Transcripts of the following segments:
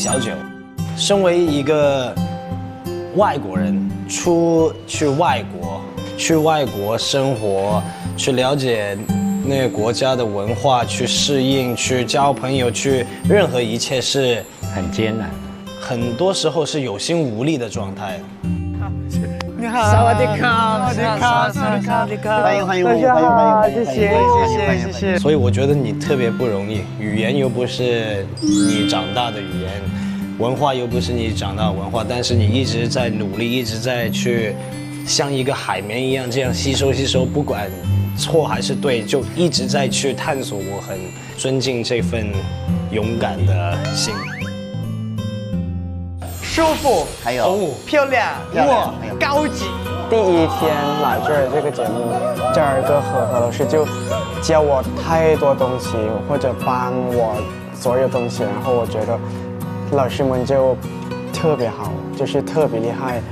小九，身为一个外国人，去外国生活，去了解那个国家的文化，去适应，去交朋友，去任何一切是很艰难，很多时候是有心无力的状态。你好，萨瓦迪卡，欢迎，谢谢。所以我觉得你特别不容易，语言又不是你长大的语言，文化又不是你长大的文化，但是你一直在努力，一直在去像一个海绵一样这样吸收，不管错还是对，就一直在去探索。我很尊敬这份勇敢的心。舒服，还有漂亮，高级。第一天来这儿这个节目，这儿哥和何老师就教我太多东西，或者帮我所有东西，然后我觉得老师们就特别好，就是特别厉害。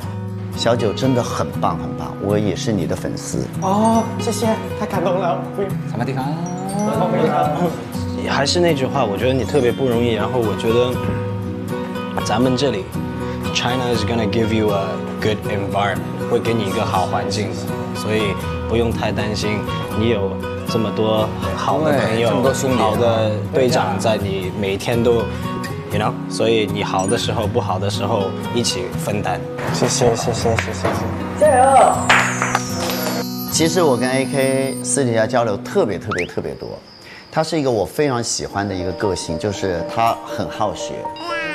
小九真的很棒，我也是你的粉丝。哦，谢谢，太感动了。萨瓦迪卡。还是那句话，我觉得你特别不容易。然后我觉得咱们这里 ，China is gonna give you a good environment， 会给你一个好环境的，所以不用太担心。你有这么多好的朋友，这么多兄弟，好的队长在你每天都。You know， 所以你好的时候、不好的时候一起分担。谢谢。加油！其实我跟 AK 私底下交流特别多，他是一个我非常喜欢的一个个性，就是他很好学，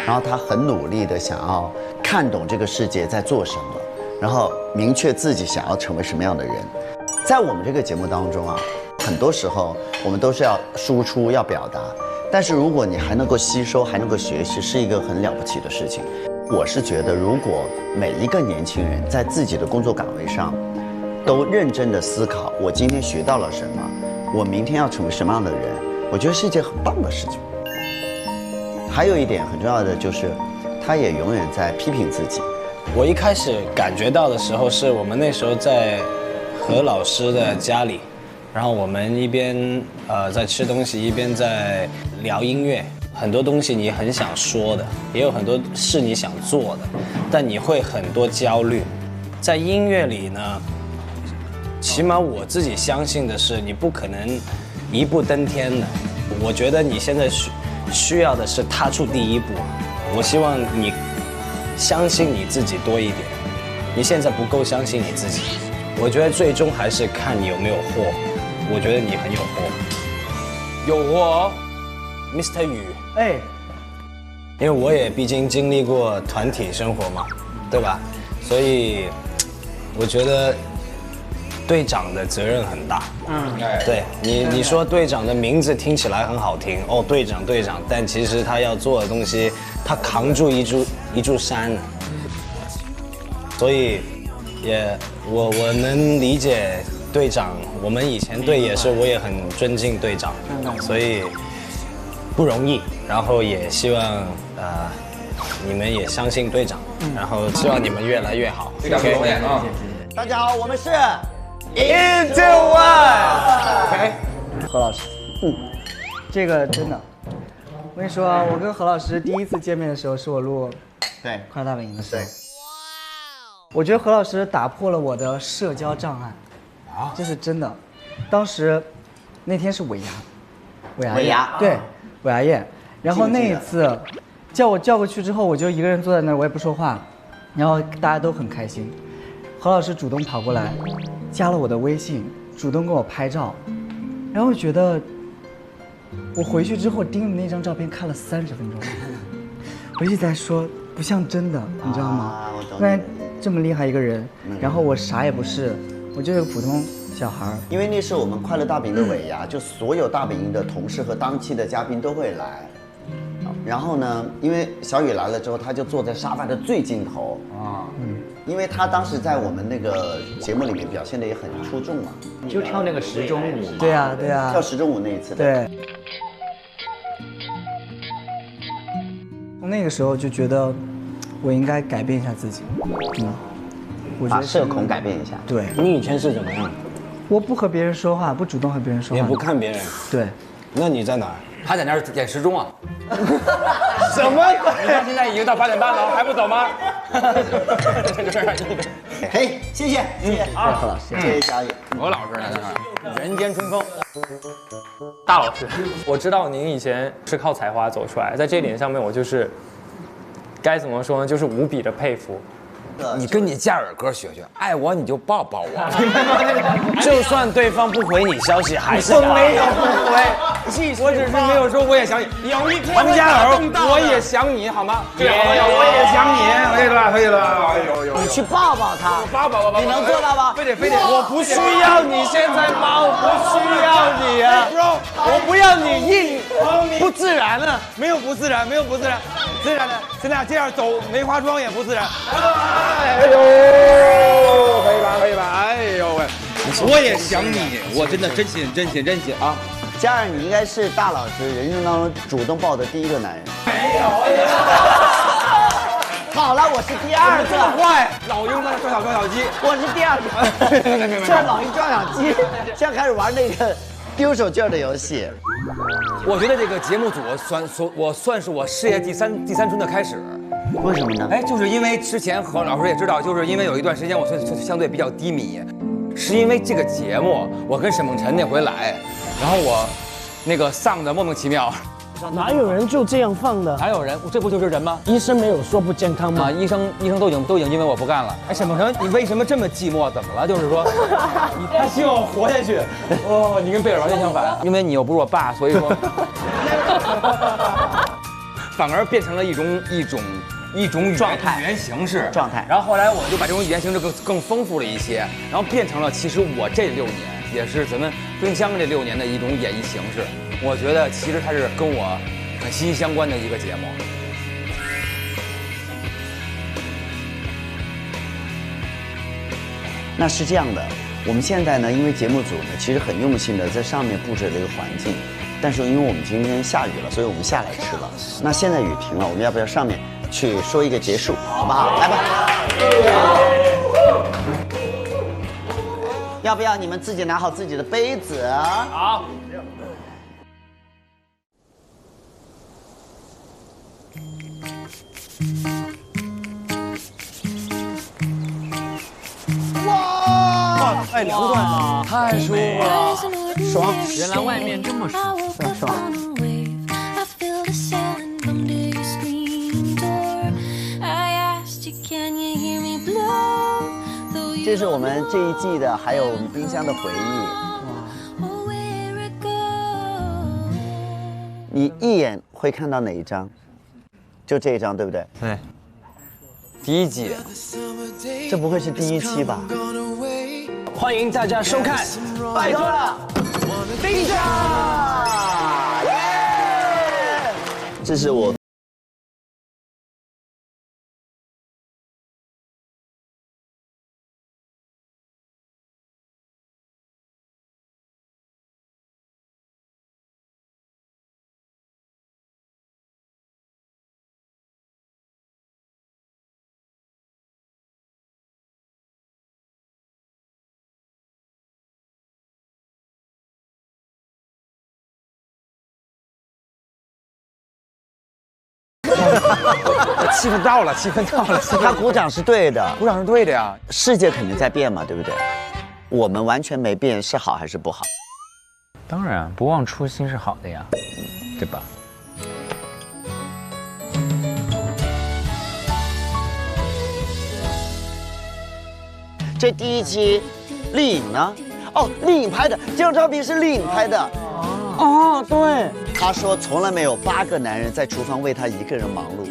然后他很努力的想要看懂这个世界在做什么，然后明确自己想要成为什么样的人。在我们这个节目当中啊，很多时候我们都是要输出、要表达。但是如果你还能够吸收，还能够学习，是一个很了不起的事情。我是觉得，如果每一个年轻人在自己的工作岗位上，都认真的思考，我今天学到了什么，我明天要成为什么样的人，我觉得是一件很棒的事情。还有一点很重要的就是，他也永远在批评自己。我一开始感觉到的时候，是我们那时候在何老师的家里。然后我们一边在吃东西，一边在聊音乐。很多东西你很想说的，也有很多事你想做的，但你会很多焦虑。在音乐里呢，起码我自己相信的是，你不可能一步登天的。我觉得你现在需要的是踏出第一步。我希望你相信你自己多一点。你现在不够相信你自己，我觉得最终还是看你有没有货。我觉得你很有货，有货 ，Mr. 宇，因为我也毕竟经历过团体生活嘛，对吧？所以我觉得队长的责任很大。对你说队长的名字听起来很好听哦，队长，但其实他要做的东西，他扛住一座山，所以我能理解。队长，我们以前队也是，我也很尊敬队长，所以不容易。然后也希望你们也相信队长，然后希望你们越来越好。队长不容易啊！大家好，我们是 Into One。何老师，这个真的，我跟你说，我跟何老师第一次见面的时候，是我录对《快乐大本营》的时候。我觉得何老师打破了我的社交障碍。这是真的，当时那天是尾牙，对，尾牙宴。然后那一次，叫我叫过去之后，我就一个人坐在那儿，我也不说话，然后大家都很开心。何老师主动跑过来，加了我的微信，主动跟我拍照，然后觉得我回去之后盯着那张照片看了30分钟，我一直在说不像真的，你知道吗？不然这么厉害一个人，然后我啥也不是。我就是个普通小孩儿，因为那是我们快乐大本营的尾牙，就所有大本营的同事和当期的嘉宾都会来。然后呢，因为小雨来了之后，他就坐在沙发的最尽头啊，因为他当时在我们那个节目里面表现的也很出众嘛，就跳那个时钟舞嘛。对呀，跳时钟舞那一次。对。从那个时候就觉得我应该改变一下自己，我觉得把社恐改变一下。对，你以前是怎么样？我不和别人说话，不主动和别人说话，也不看别人。对。那你在哪儿？他在那儿点时钟啊。什么？你看现在已经到8点半了，还不走吗？嘿，谢谢啊，何老师，谢谢小雨。何老师在那儿，人间春风。大老师，我知道您以前是靠才华走出来，在这一点上面，我就是该怎么说呢，就是无比的佩服。你跟你加尔哥学学，爱我你就抱抱我，就算对方不回你消息，还是我没有不回，我只是没有说我也想你。有一天，王嘉尔，我也想你，好吗？对，我也想你，可以了，可以了。哎呦，你去抱抱他，抱，你能做到吗？非得，我不需要你现在抱，我不需要你啊，我不要你硬，不自然了，没有不自然，自然的，现在这样走没化妆也不自然。哎呦，可以吧，哎呦喂，我也想你，我真的真心啊！嘉尔，你应该是大老师人生当中主动抱的第一个男人。没有，好了，我是第二个。这么坏，老鹰在那抓小鸡，我是第二个。这老鹰抓小鸡，现在开始玩那个丢手绢的游戏。我觉得这个节目组我算是我事业第三春的开始。为什么呢？哎，就是因为之前何老师也知道，就是因为有一段时间我相对比较低迷，是因为这个节目，我跟沈梦辰那回来，然后我那个丧的莫名其妙。哪有人就这样放的？哪有人？这不就是人吗？医生没有说不健康吗？啊，医生都已经因为我不干了。哎，沈梦辰，你为什么这么寂寞？怎么了？就是说，他希望我活下去。哦，你跟贝尔完全相反，因为你又不是我爸，所以说，反而变成了一种状态语言形式状态。然后后来我就把这种语言形式更丰富了一些，然后变成了其实我这6年也是咱们冰箱这6年的一种演绎形式。我觉得其实它是跟我很息息相关的一个节目。那是这样的，我们现在呢，因为节目组呢，其实很用心的在上面布置了一个环境，但是因为我们今天下雨了，所以我们下来吃了。那现在雨停了，我们要不要上面去说一个结束，好不好？来吧。要不要你们自己拿好自己的杯子？好。哇！哎，凉快，太舒服了，爽！原来外面这么爽，爽。这是我们这一季的，还有我们冰箱的回忆。你一眼会看到哪一张？就这一张，对不对？对。第1季，这不会是第1期吧？欢迎大家收看，拜托了，冰箱！这是我。气氛到了，他鼓掌是对的，鼓掌是对的呀。世界肯定在变嘛，对不对？我们完全没变，是好还是不好？当然，不忘初心是好的呀，对吧？这第1期，丽颖呢？哦，丽颖拍的，这张照片是丽颖拍的。哦，对。他说从来没有8个男人在厨房为他一个人忙碌。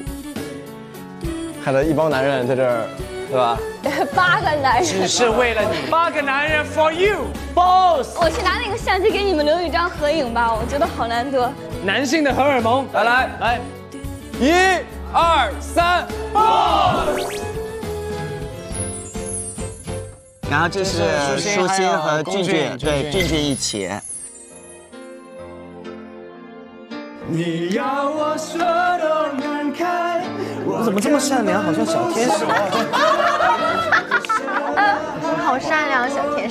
看到一帮男人在这儿，对吧？8个男人，只是为了你。8个男人 for you， boss。我去拿那个相机给你们留一张合影吧，我觉得好难得。男性的荷尔蒙，来，1、2、3 ，boss。然后这是舒心和俊俊，对，俊俊一起。你要我说都难开，你怎么这么善良，好像小天使。好善良，小天使。